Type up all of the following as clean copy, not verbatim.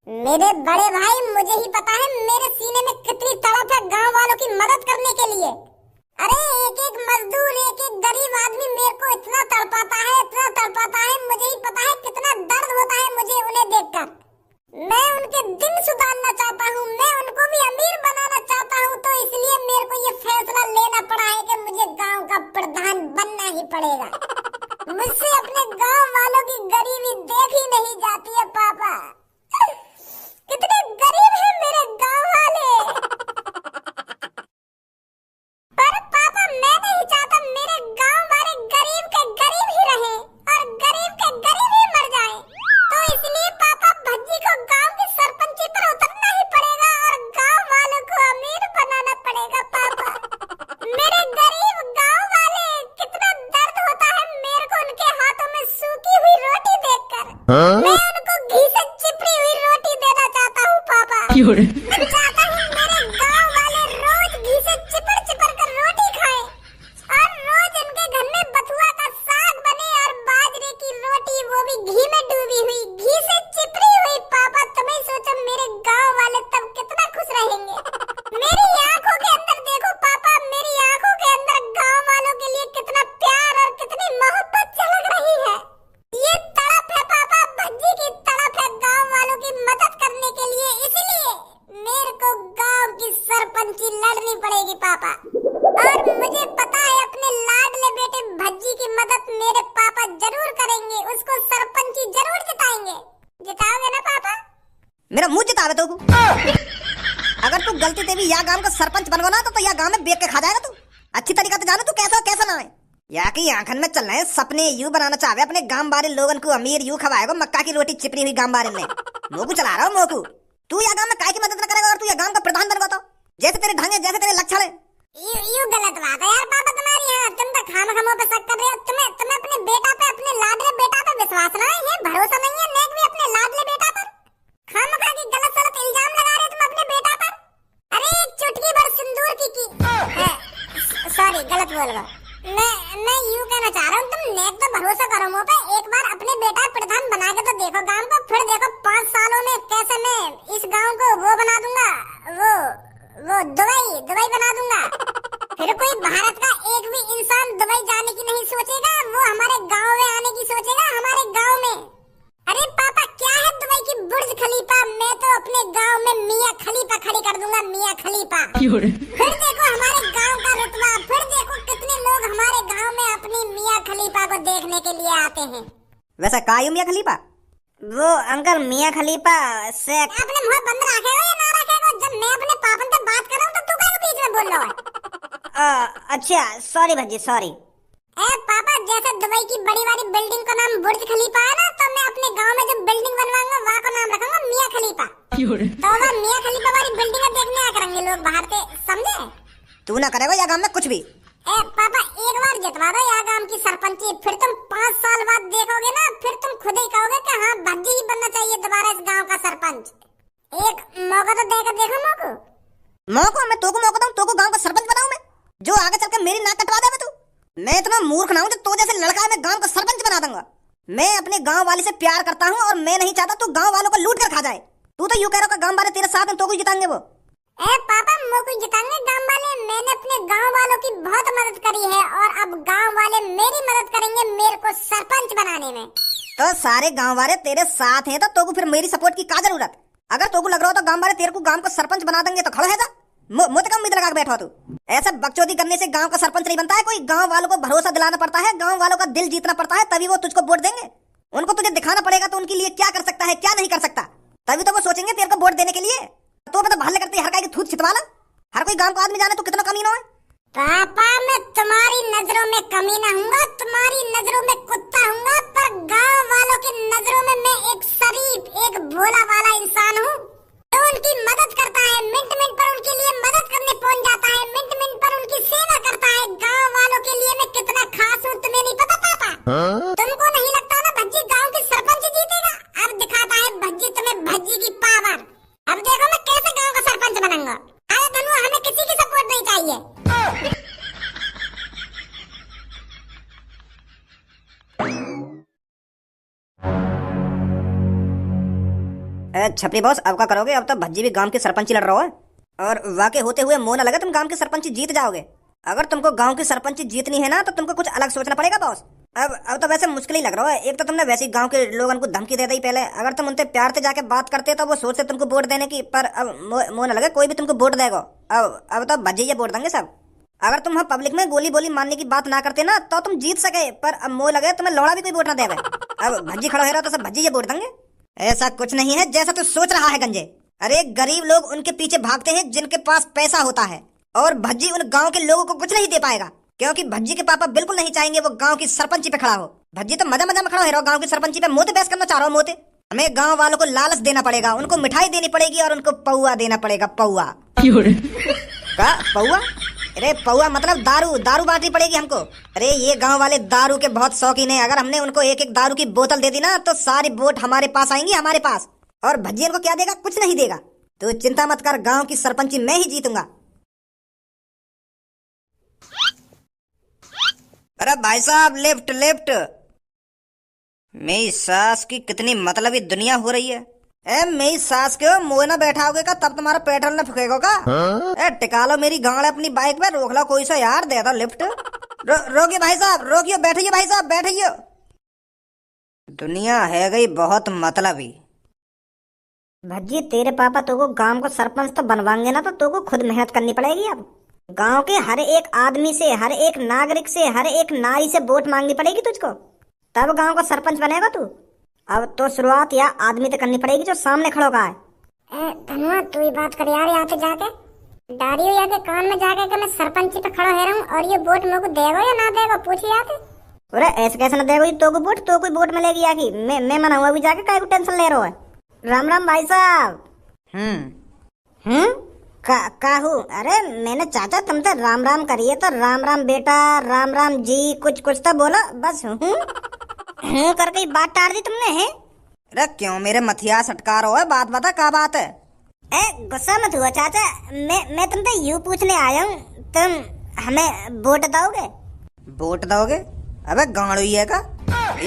मेरे बड़े भाई, मुझे ही पता है मेरे सीने में कितनी तड़प है गांव वालों की मदद करने के लिए। अरे एक एक मजदूर, एक एक गरीब आदमी मेरे को इतना तड़पाता है, इतना तड़पाता है। मुझे ही पता है कितना दर्द होता है मुझे उन्हें देखकर। मैं उनके दिन सुधारना चाहता हूँ, मैं उनको भी अमीर बनाना चाहता हूँ, तो इसलिए मेरे को ये फैसला लेना पड़ा है कि मुझे गांव का प्रधान बनना ही पड़ेगा। मुझसे अपने गांव वालों की गरीबी देखी नहीं जाती है पापा। कितने गरीब हैं मेरे गांव वाले। पर पापा, मैं नहीं चाहता मेरे गांव वाले गरीब के गरीब ही रहे और गरीब के गरीब ही मर जाएं। तो इसलिए पापा, भज्जी को गांव की सरपंची पर उतरना ही पड़ेगा और गांव वालों को अमीर बनाना पड़ेगा पापा। मेरे गरीब गांव वाले, कितना दर्द होता है मेरे को उनके हाथों में सूखी हुई रोटी देखकर। मैं उनको घी से चिपड़ी हुई रोटी देना चाहता हूँ पापा। मैं चाहता हूँ मेरे गांव वाले रोज घी से चिपड़ चिपड़ कर रोटी खाएं और रोज उनके घर में बथुआ का साग बने और बाजरे की रोटी, वो भी घी में डूबी हुई, घी से चिपड़ी हुई। पापा तुम्हें सोचो मेरे गांव वाले तब कितना खुश रहेंगे। मेरी आंखों के अंदर देखो पापा, मेरी आंखों के अंदर गांव वालों के लिए कितना प्यार और कितनी मोहब्बत झलक रही है। ये तड़प है पापा, भज्जी की तड़प है गांव वालों की मदद करने के लिए। इसलिए मेरे को गांव की सरपंची लड़नी पड़ेगी पापा। और मुझे पता है अपने लाडले बेटे भज्जी की मदद मेरे पापा जरूर करेंगे, उसको सरपंची जरूर जिताएंगे। जिताओगे ना पापा? मेरा मुंह जितावे तो अगर तू गलती से भी या गांव का सरपंच बन गो ना तो या गांव में बेच के खा जाएगा तू। अच्छी तरीका से जानो तू कैसा कैसा ना है। या की आंखन में चल रहे हैं सपने यू बनाना चाहे अपने गांव बारे लोगन को अमीर यू खवाएगा मक्का की रोटी चिपड़ी हुई गांव बारे में। मोकू चला रहा हूँ मोकू। तू या गांव में काय की मदद न करेगा और तू या गांव का प्रधान बन गो तो जैसे तेरे ढंग है, जैसे तेरे लक्षण है। यू गलत बात है यार पापा तुम्हारी। यहाँ तुम तो खामखामों पे शक कर रहे हो। तुम्हें अपने बेटा पे, अपने लाडले बेटा पे विश्वास ना है, भरोसा नहीं है नेक भी अपने लाडले बेटा पर। खामखा की गलत सलत इल्जाम लगा रहे तुम अपने बेटा पर। अरे एक चुटकी भर सिंदूर की सॉरी गलत बोल गया। मैं यूं कहना चाह रहा हूँ, तुम नेक तो भरोसा करो मुँह पे। एक बार अपने बेटा प्रधान बना के तो देखो गांव को, फिर देखो 5 सालों में कैसे मैं इस गांव को वो बना दूंगा, वो दुबई बना दूंगा। फिर कोई भारत का एक भी इंसान दुबई जाने की नहीं सोचेगा, वो हमारे गांव में आने की सोचेगा, हमारे गांव में। अरे पापा क्या है दुबई की बुर्ज खलीफा, मैं तो अपने गांव में मियां खलीफा खड़ी कर दूंगा, मियां खलीफा। फिर देखो हमारे गांव का रुतबा, फिर देखो कितने लोग हमारे गांव में अपनी मियां खलीफा को देखने के लिए आते हैं। वैसा कायू मियां खलीफा? वो अंकल मियां खलीफा से अपने मुंह बंद रखे हो या ना रखे हो? जब मैं अपने पापन से बात कर रहा हूँ तो तू क्या बीच में बोल रहा है? अच्छा सॉरी भज्जी सॉरी। पापा जैसे दुबई की बड़ी वाली बिल्डिंग का नाम बुर्ज खलीफा है ना, तो मैं अपने गांव में जो बिल्डिंग बनवाऊंगा वहाँ का नाम रखूंगा मियां खलीफा। तो वह मियां खलीफा वाली बिल्डिंग देखने आया करेंगे लोग बाहर से, समझे? तू ना करेगा या गांव में कुछ भी। पापा एक बार जितवा दो या गांव की सरपंची, फिर तुम 5 साल बाद देखोगे ना, फिर तुम खुद ही कहोगे कि हाँ भज्जी ही बनना चाहिए दोबारा इस गांव का सरपंच। एक मौका तो देकर देखो। मौका मैं तोको मौका दूं, तोको गांव का सरपंच बनाऊं मैं, जो आगे चल के मेरी नाक कटवा देवे तू। मैं इतना मूर्ख ना हूं जो तो जैसे लड़का है मैं गांव का सरपंच बना दूंगा। मैं अपने गांव वाले से प्यार करता हूं और मैं नहीं चाहता तू गांव वालों को लूट कर खा जाए। तू तो यूं कह रहा है गांव वाले तेरे साथ हैं, तो कोई जिताएंगे वो। पापा मोको जिताएंगे गांव वाले। मैंने अपने गांव वालों की बहुत मदद करी है और अब गांव वाले मेरी मदद करेंगे मेरे को सरपंच बनाने में। तो सारे गांव वाले तेरे साथ हैं तो तोको फिर मेरी सपोर्ट की क्या जरूरत? अगर तोको लग रहा हो तो गांव वाले तेरे को गांव का सरपंच बना देंगे तो खड़ा है जा। मुझे कम उम्मीद लगा के बैठा तू। ऐसा बकचोदी करने से गांव का सरपंच नहीं बनता है कोई। गांव वालों को भरोसा दिलाना पड़ता है, गांव वालों का दिल जीतना पड़ता है, तभी वो तुझको वोट देंगे। उनको तुझे दिखाना पड़ेगा तो उनके लिए क्या कर सकता है क्या नहीं कर सकता, तभी तो वो सोचेंगे तेरे को वोट देने के लिए। तो मतलब भाले करते हर की थूत छितवाला, हर कोई गांव का आदमी जाने तो कितना कमी ना है। पापा मैं तुम्हारी नजरों में कमी ना हूँगा, तुम्हारी नजरों में कुत्ता हूँगा, पर गांव वालों की नजरों में मैं एक शरीफ, एक भोला वाला इंसान हूँ तो उनकी मदद करता है। मिनट मिनट पर उनके लिए मदद करने पहुँच जाता है, मिनट मिनट पर उनकी सेवा करता है। गांव वालों के लिए मैं कितना खास हूँ तुम्हें नहीं पता पापा? तुमको नहीं लगता ना भज्जी गांव की सरपंच जीतेगा? अब दिखाता है भज्जी तुम्हें भज्जी की पावर। अब देखो मैं कैसे गांव का सरपंच बनूंगा। अरे धनु हमें किसी की सपोर्ट नहीं चाहिए। छपरी बॉस, अब क्या करोगे? अब तो भज्जी भी गांव की सरपंची लड़ रहा है और वाकई होते हुए मोह न लगे तुम गांव की सरपंची जीत जाओगे। अगर तुमको गांव की सरपंची जीतनी है ना तो तुमको कुछ अलग सोचना पड़ेगा बॉस। अब तो वैसे मुश्किल ही लग रहा है। एक तो तुमने वैसे ही गांव के लोगों को धमकी दे दी पहले। अगर तुम उनसे प्यार से जाके बात करते तो वो सोचते तुमको वोट देने की, पर अब मोह न लगे कोई भी तुमको वोट देगा। अब तो भज्जी वोट देंगे सब। अगर तुम पब्लिक में गोली बोली मारने की बात ना करते ना तो तुम जीत सके, पर अब मोह लगे तुम्हें लौड़ा भी कोई वोट ना देगा। अब भज्जी खड़ा है रहा तो सब भज्जी वोट देंगे। ऐसा कुछ नहीं है जैसा तू सोच रहा है गंजे। अरे गरीब लोग उनके पीछे भागते हैं जिनके पास पैसा होता है, और भज्जी उन गांव के लोगों को कुछ नहीं दे पाएगा, क्योंकि भज्जी के पापा बिल्कुल नहीं चाहेंगे वो गांव की सरपंची पे खड़ा हो। भज्जी तो मजा मजा में खड़ा है गांव की सरपंची पे मोते बहस करना चाह रहा हूँ मोते। हमें गांव वालों को लालच देना पड़ेगा, उनको मिठाई देनी पड़ेगी और उनको पौआ देना पड़ेगा। पौआ का पौआ? अरे पौआ मतलब दारू, दारू बांटनी पड़ेगी हमको। अरे ये गांव वाले दारू के बहुत शौकीन है। अगर हमने उनको एक एक दारू की बोतल दे दी ना तो सारी वोट हमारे पास आएंगी, हमारे पास। और भज्जी को क्या देगा? कुछ नहीं देगा। तो चिंता मत कर, गांव की सरपंची मैं ही जीतूंगा। अरे भाई साहब, लेफ्ट लेफ्ट। मेरी सास की कितनी मतलबी दुनिया हो रही है। मेरी सास के मुँह ना बैठाओगे का तब तुम्हारा पेट्रोल न फूकेगा का? टिका लो मेरी गांड अपनी बाइक पे, रोक लो कोई सा यार, दे दो लिफ्ट। रोकिए भाई साहब, रोकिए, बैठिए भाई साहब, बैठिए। दुनिया है गई बहुत मतलबी। भज्जी तेरे पापा तो को गांव को सरपंच तो बनवाएंगे ना, तो को खुद मेहनत करनी पड़ेगी। अब गांव के हर एक आदमी से, हर एक नागरिक से, हर एक नारी से वोट मांगनी पड़ेगी तुझको, तब गांव का सरपंच बनेगा तू। अब तो शुरुआत या आदमी तो करनी पड़ेगी जो सामने खड़ो का है। धनुआ तू ही बात कर यार, यहाँ पे जाके डारियो या के कान में जाके कि मैं सरपंची पे खड़ा है रहूं और ये वोट मेरे को देगा या ना देगा, पूछी जाके। अरे ऐसे कैसे ना देगा तो को वोट, तो कोई वोट मिलेगी या की? मैं मना हुआ भी जाके काय को टेंशन ले रहा है। राम राम भाई साहब। काहू? अरे मैंने चाचा तुमसे राम राम करिए तो राम राम बेटा, राम राम जी, कुछ कुछ तो बोलो। बस हूँ करके बात टाड़ दी तुमने है। अरे क्यों मेरे मथिया सटका रहा है? बात बता, क्या बात है? गुस्सा मत हुआ चाचा, मैं तुमसे यूँ पूछने आया हूँ, तुम हमें वोट दोगे? वोट दोगे? अबे गांड हुई है का?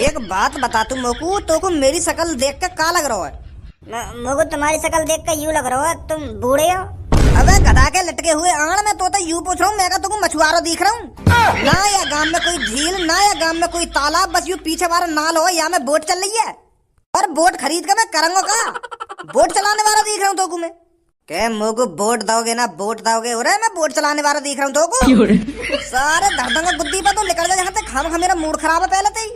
एक बात बता तू मोकू, तो को मेरी शक्ल देख के का लग रहा है? मोकू तुम्हारी शक्ल देख के यूँ लग रहा है तुम बूढ़े हो। अबे गधा के लटके हुए आण में तो यूँ पूछ रहा हूँ, मैं का तुमको मछुआरा दिख रहा हूँ ना? या गांव में कोई झील, ना या गांव में कोई तालाब, बस यूँ पीछे वाला नाल हो, या में बोट चल रही है और बोट खरीद के मैं करूंगा का? बोट चलाने वाला दिख रहा हूँ तो मैं के मोको बोट दोगे ना? बोट दोगे? अरे मैं बोट चलाने वाला दिख रहा हूँ तो सारे धड़धंगा बुद्धि पर तो निकल जा यहाँ से। खाम मेरा मूड खराब है पहले से ही।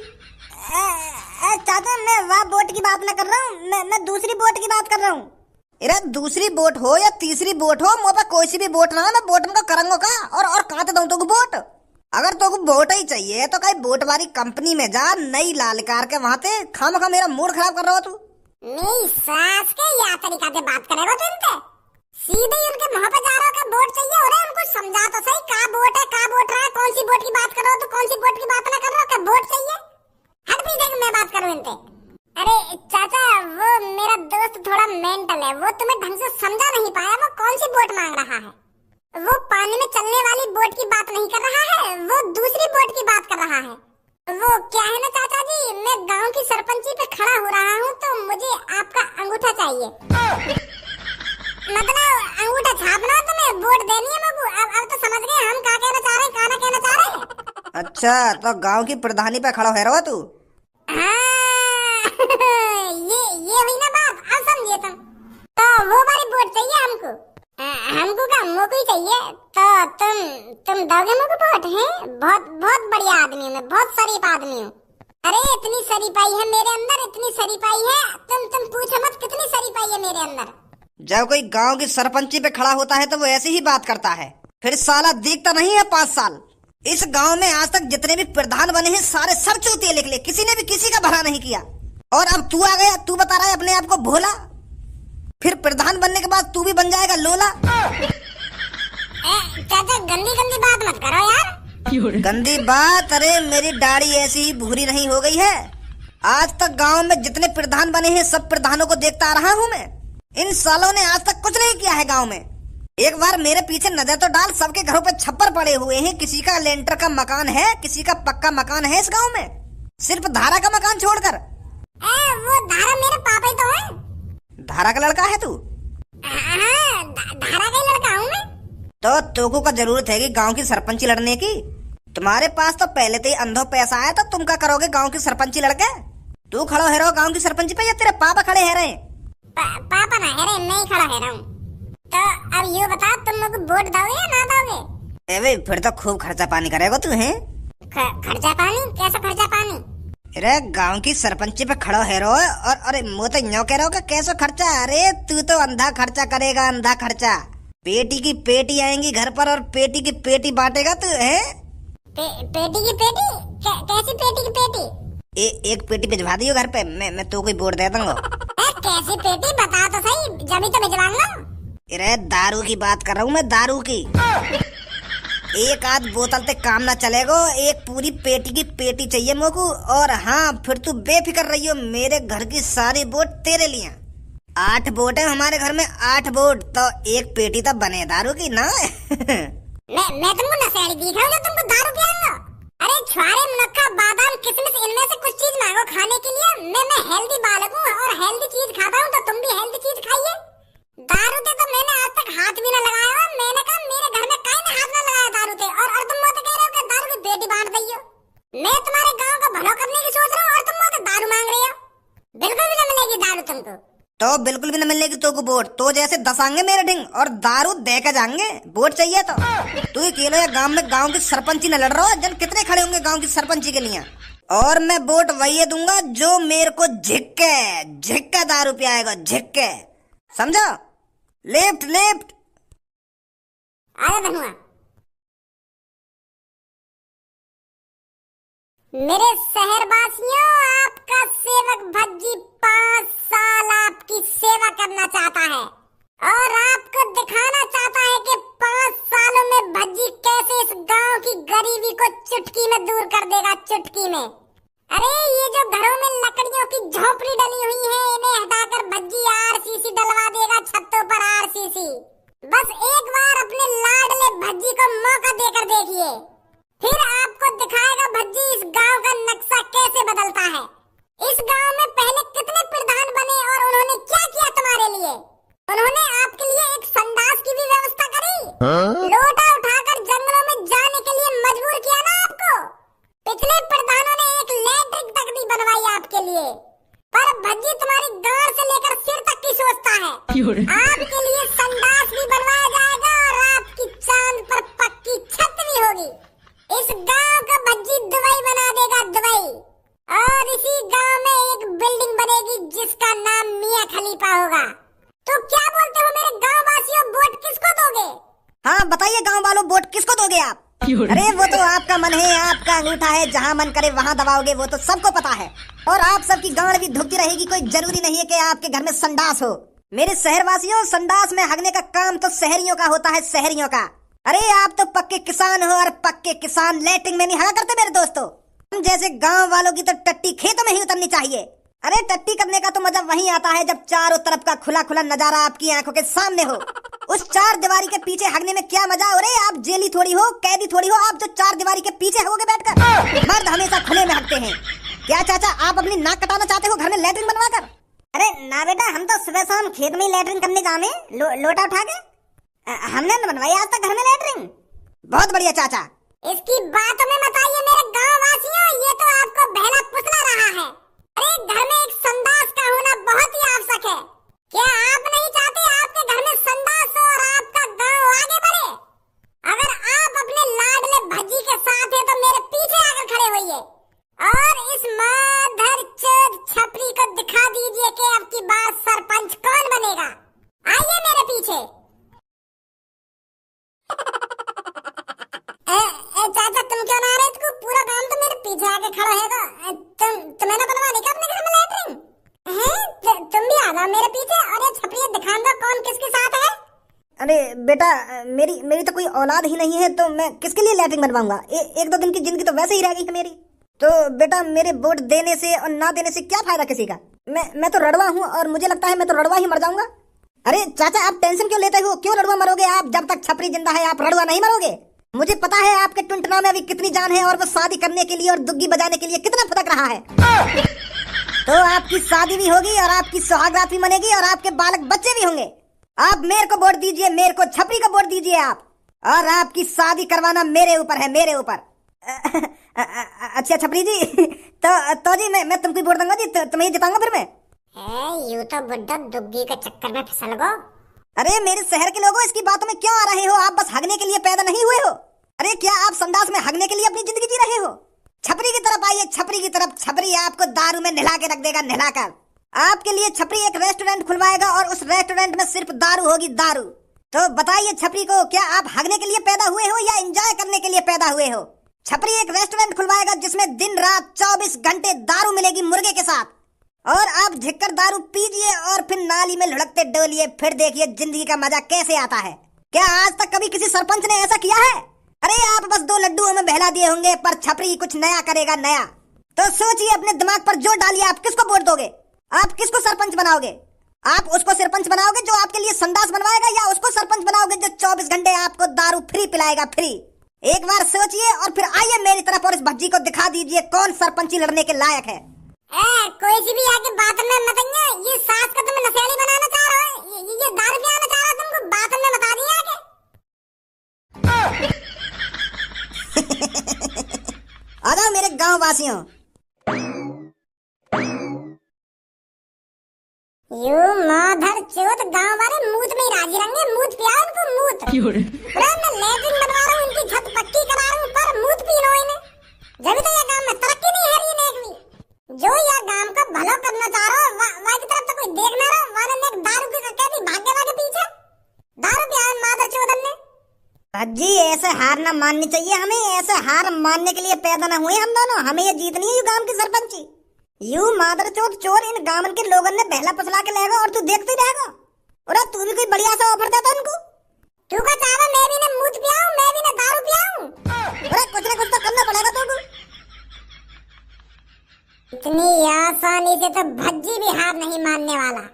चाचा मैं वह बोट की बात ना कर रहा हूँ, मैं दूसरी बोट की बात कर रहा हूँ। अरे दूसरी बोट हो या तीसरी बोट हो, मुँह पे कोई सी भी बोट ना, मैं बोट में करूंगा का? और कहाँ दऊँ तो बोट? अगर तो बोट ही चाहिए तो कहीं बोट वाली कंपनी में जा, नई लाल कार के वहाँ पे। खाम मेरा मूड खराब कर रहा हो तू। मेरी सास के या तरीका से बात करेगा तू इनसे? सीधे ही उनके मुंह पे जा रहा हो कि वोट चाहिए। अरे उनको समझा तो सही, का वोट है, का वोट रहा है, कौन सी वोट की बात कर रहे हो, तो कौन सी वोट की बात ना कर रहे हो कि वोट चाहिए। हट भी देख, मैं बात करूं इनसे। अरे चाचा वो मेरा दोस्त थोड़ा मेंटल है, वो तुम्हें ढंग से समझा नहीं पाया वो कौन सी वोट मांग रहा है। वो पानी में चलने वाली बोट की बात नहीं कर रहा है, वो दूसरी बोट की बात कर रहा है। वो क्या है ना चाचा जी, मैं गांव की सरपंची पे खड़ा हो रहा हूँ तो मुझे आपका अंगूठा चाहिए। मतलब अंगूठा छापना है तुम्हें, वोट देनी है मुझको। अब तो समझ गए हम क्या कहना चाह रहे हैं, क्या ना कहना चाह रहे हैं। अच्छा तो गांव की प्रधानी पे खड़ा है रहो तू? ये हुई ना बात, अब समझिए तुम। तो वो वाली वोट चाहिए हमको। हमको का मोको ही चाहिए। तो तुम दोगे मोको वोट? है बहुत बहुत बढ़िया आदमी हूँ मैं, बहुत शरीफ आदमी हूँ। अरे इतनी शरीफाई है मेरे अंदर, इतनी शरीफाई है, तुम पूछो मत कितनी शरीफाई है मेरे अंदर। जब कोई गांव की सरपंची पे खड़ा होता है तो वो ऐसी ही बात करता है, फिर साला दिखता नहीं है 5 साल। इस गांव में आज तक जितने भी प्रधान बने हैं सारे सब चूतिए निकले, किसी ने भी किसी का भला नहीं किया। और अब तू आ गया, तू बता रहा है अपने आप को भोला, फिर प्रधान बनने के बाद तू भी बन जाएगा लोला। चाचा गंदी गंदी बात मत करो यार। गंदी बात? अरे मेरी दाढ़ी ऐसी ही भूरी नहीं हो गई है। आज तक गांव में जितने प्रधान बने हैं सब प्रधानों को देखता आ रहा हूँ मैं। इन सालों ने आज तक कुछ नहीं किया है गांव में। एक बार मेरे पीछे नजर तो डाल, सबके घरों पे छप्पर पड़े हुए हैं, किसी का लेंटर का मकान है, किसी का पक्का मकान है इस गांव में, सिर्फ धारा का मकान छोड़कर। वो धारा मेरे पापा ही तो है। धारा का लड़का है तू? हाँ, धारा का ही लड़का हूँ मैं। तो तुमको का जरूरत है कि गांव की सरपंची लड़ने की? तुम्हारे पास तो पहले से ही अंधो पैसा है, तो तुम क्या करोगे गांव की सरपंची लड़के? तू खड़ो है रहो गांव की सरपंची पे या तेरे पापा खड़े है रहे? पापा ना है रहे, मैं ही खड़ा है रहा हूँ। तो अब ये बता, तुम लोग वोट दोगे या ना दोगे? अरे फिर तो खूब खर्चा पानी करेगा तू है। खर्चा पानी? कैसा खर्चा पानी? अरे गांव की सरपंची पे खड़ो है रो और अरे मुँह तो यूं कह रहा हो कैसा खर्चा? अरे तू तो अंधा खर्चा करेगा, अंधा खर्चा। पेटी की पेटी आएंगी घर पर और पेटी की पेटी बांटेगा तू है। पेटी की पेटी? कैसी पेटी की पेटी? एक पेटी भिजवा दियो घर पे, मैं तो कोई वोट दे दूंगा। कैसी पेटी बता तो सही, जब तो भिजवाऊंगा। अरे दारू की बात कर रहा हूँ मैं, दारू की। एक आध बोतल से काम ना चलेगा, एक पूरी पेटी की पेटी चाहिए मोको। और हाँ फिर तू बेफिक्र रही हो, मेरे घर की सारी वोट तेरे लिए। 8 वोट है हमारे घर में, 8 वोट तो एक पेटी तो बने दारू की ना। मैं तुमको नशेड़ी दिख रहा हूँ जो तुमको दारू पिलाऊंगा? अरे छुआरे, मुनक्का, बादाम, किशमिश, इनमें से कुछ चीज मांगो खाने के लिए। मैं हेल्दी बालक हूँ और हेल्दी चीज खाता हूँ, तो तुम भी हेल्दी चीज खाइए। दारू ते तो मैंने आज तक हाथ भी ना लगाया। मैंने कहा मेरे घर में काहे ने हाथ ना लगाया दारू ते, और तुम मुझे कह रहे हो कि दारू की पेटी बांट दइयो। मैं तुम्हारे गांव का भला करने की सोच रहा हूँ और तुम मुझे दारू मांग रहे हो। बिल्कुल भी न मिलेगी दारू तुमको। तो बिल्कुल भी न मिलेगी तो को वोट, तो जैसे दसांगे मेरे ढिंग और दारू दे के जाएंगे। वोट चाहिए तो तू अकेले या गांव में गांव की सरपंची न लड़ रहा हो, जन कितने खड़े होंगे गांव की सरपंची के लिए। और मैं वोट वही दूंगा जो मेरे को झिक्के दारू पियाएगा, झिक्के, समझो? Left left. आया धनुआ। मेरे शहरवासियों, आपका सेवक भज्जी 5 साल आपकी सेवा करना चाहता है और आपको दिखाना चाहता है कि 5 सालों में भज्जी कैसे इस गांव की गरीबी को चुटकी में दूर कर देगा, चुटकी में। अरे ये जो घरों में लकड़ियों की झोपड़ी डली हुई है, इन्हें हटाकर भज्जी आरसीसी डलवा देगा, छतों पर आरसीसी। बस एक बार अपने लाडले भज्जी को मौका देकर देखिए, फिर आपको दिखाएगा भज्जी इस गांव का नक्शा कैसे बदलता है। इस गांव में पहले कितने प्रधान बने और उन्होंने क्या किया तुम्हारे लिए? उन्होंने आपके लिए एक संडास की भी व्यवस्था करी। लोटा उठाकर जंगलों में जाने के लिए मजबूर किया ना आपको। पिछले प्रधानों ने एक लैट्रिन तक नहीं बनवाई आपके लिए, पर भज्जी तुम्हारी गांड से लेकर सिर तक की सोचता है। आपके लिए संडास भी बनवाया जाएगा और आपकी चांद पर पक्की छत भी होगी। इस गांव का भज्जी दुबई बना देगा, दुबई। और इसी गांव में एक बिल्डिंग बनेगी जिसका नाम मियां खलीफा होगा। तो क्या बोलते हो मेरे गांव वासियों, वोट किसको दोगे? हाँ बताइए गांव वालों, वोट किसको दोगे आप? अरे वो तो आपका मन है, आपका अंगूठा है, जहाँ मन करे वहाँ दबाओगे, वो तो सबको पता है। और आप सबकी गांड भी धुकती रहेगी, कोई जरूरी नहीं है कि आपके घर में संडास हो। मेरे शहरवासियों, संडास में हगने का काम तो शहरियों का होता है, शहरियों का। अरे आप तो पक्के किसान हो और पक्के किसान लैट्रिन में नहीं हगा करते मेरे दोस्तों। हम जैसे गांव वालों की तो टट्टी खेतों में ही उतरनी चाहिए। अरे टट्टी करने का तो मजा वहीं आता है जब चारों तरफ का खुला खुला नजारा आपकी आंखों के सामने हो। उस 4 दीवारी के पीछे हगने में क्या मजा? अरे आप जेली थोड़ी हो, कैदी थोड़ी हो, आप जो 4 दीवारी के पीछे हगोगे बैठकर। मर्द हमेशा खुले में हगते हैं। क्या चाचा आप अपनी नाक कटाना चाहते हो घर में लैट्रिन बनवा कर? अरे ना बेटा, हम तो सुबह शाम खेत में लैट्रिन करने जाने लोटा उठा के। हमने न बनवाई आज तक घर में लैट्रिन। बहुत बढ़िया चाचा। इसकी बातों में मत आइए मेरे गांव वासियों, ये तो आपको बहला फुसला रहा है। अरे घर में एक संडास का होना बहुत ही आवश्यक है। क्या आप नहीं चाहते आपके घर में संडास हो और आपका गांव आगे बढ़े? अगर आप अपने लाडले भज्जी के साथ हैं तो मेरे पीछे आकर खड़े होइए और इस माधर चोद छपरी को दिखा दीजिए कि अब की बार सरपंच कौन बनेगा। आइए मेरे पीछे। चाचा तुम क्यों ना आ रहे? तुम पूरा गांव तो मेरे पीछे आके खड़ा है। तुम्हें ना बनवा देगा अपने घर में लैट्रिन है? तुम भी आ जाओ मेरे पीछे और ये छपरी दिखा दो कौन किसके साथ है। अरे बेटा, मेरी तो कोई औलाद ही नहीं है, तो मैं किसके लिए लैट्रिन बनवाऊंगा? 1-2 दिन की जिंदगी तो वैसे ही रह गई है मेरी। तो बेटा मेरे वोट देने से और ना देने से क्या फायदा किसी का? मैं तो रड़वा हूँ और मुझे लगता है मैं तो रड़वा ही मर जाऊंगा। अरे चाचा आप टेंशन क्यों लेते हो? क्यों रड़वा मरोगे आप? जब तक छपरी जिंदा है आप रड़वा नहीं मरोगे। मुझे पता है आपके टुनटुना में अभी कितनी जान है और वो शादी करने के लिए और दुग्गी बजाने के लिए कितना फटक रहा है। तो आपकी शादी भी होगी और आपकी सुहागरात भी मनेगी और आपके बालक बच्चे भी होंगे। आप मेरे को वोट दीजिए, मेरे को छपरी को वोट दीजिए आप, और आपकी शादी करवाना मेरे ऊपर है, मेरे ऊपर। अच्छा छपरी जी, तो जी मैं तुमको वोट दूंगा जी, तुम्हें जिताऊंगा फिर मैं। यूं तो बुड्ढा दुग्गी के चक्कर में फिसल गो। अरे मेरे शहर के लोगों, इसकी बातों में क्यों आ रहे हो? आप बस हगने के लिए पैदा नहीं हुए हो। अरे क्या आप संडास में हगने के लिए अपनी जिंदगी जी रहे हो? छपरी की तरफ आइए, छपरी की तरफ। छपरी आपको दारू में नहला के रख देगा, नहलाकर। आपके लिए छपरी एक रेस्टोरेंट खुलवाएगा और उस रेस्टोरेंट में सिर्फ दारू होगी, दारू। तो बताइए छपरी को, क्या आप हगने के लिए पैदा हुए हो या एंजॉय करने के लिए पैदा हुए हो? छपरी एक रेस्टोरेंट खुलवाएगा जिसमें दिन रात 24 घंटे दारू मिलेगी मुर्गे के साथ, और आप झिककर दारू पीजिए और फिर नाली में लुढ़कते डोलिए, फिर देखिए जिंदगी का मजा कैसे आता है। क्या आज तक कभी किसी सरपंच ने ऐसा किया है? अरे आप बस 2 लड्डू हमें बहला दिए होंगे, पर छपरी कुछ नया करेगा, नया। तो सोचिए, अपने दिमाग पर जोर डालिए, आप किसको वोट दोगे? आप किसको सरपंच बनाओगे? आप उसको सरपंच बनाओगे जो आपके लिए संडास बनवाएगा, या उसको सरपंच बनाओगे जो 24 घंटे आपको दारू फ्री पिलाएगा, फ्री? एक बार सोचिए और फिर आइए मेरी तरफ और इस भज्जी को दिखा दीजिए कौन सरपंची लड़ने के लायक है। कोई सी भी आके बात में मत आइए। ये सास का तुम नशेड़ी बनाना चाह रहे हो, ये दारू पिलाना चाह रहा है, तुमको बात में बता दिया आके। आ जाओ मेरे गांव वासियों। यू माधर चोत, गांव वाले मूत में ही राजी रहेंगे। मूत पिया उनको, मूत। मैं लैट्रिन बनवा रहा हूँ, उनकी छत पक्की करा रहा हूँ, पर मूत पी लो इन्हें। जब तो ये गांव में तरक्की नहीं है रही एक भी। जो यह गांव का भला करना चाह रहा हो, वहाँ की तरफ तो कोई देख ना रहा। वाले ने दारू की कहती भागे पीछे दारू पिया माधर चोदन ने। भज्जी ऐसे हार ना माननी चाहिए हमें, ऐसे हार मानने के लिए पैदा ना हुए हम दोनों। हमें ये जीतनी है, यू गांव की सरपंची। यू मादर चोद चोर, इन गांव के लोगों ने बहला पसला के लेगा और तू देखते ही रहेगा। और तू भी कोई बढ़िया सा ऑफर देता उनको। तू का चाहता मैं भी ना मूत पियाऊं, मैं भी ना दारू पियाऊं। अरे कुछ ना कुछ तो करना पड़ेगा तुमको। इतनी आसानी से तो भज्जी भी हार नहीं मानने वाला।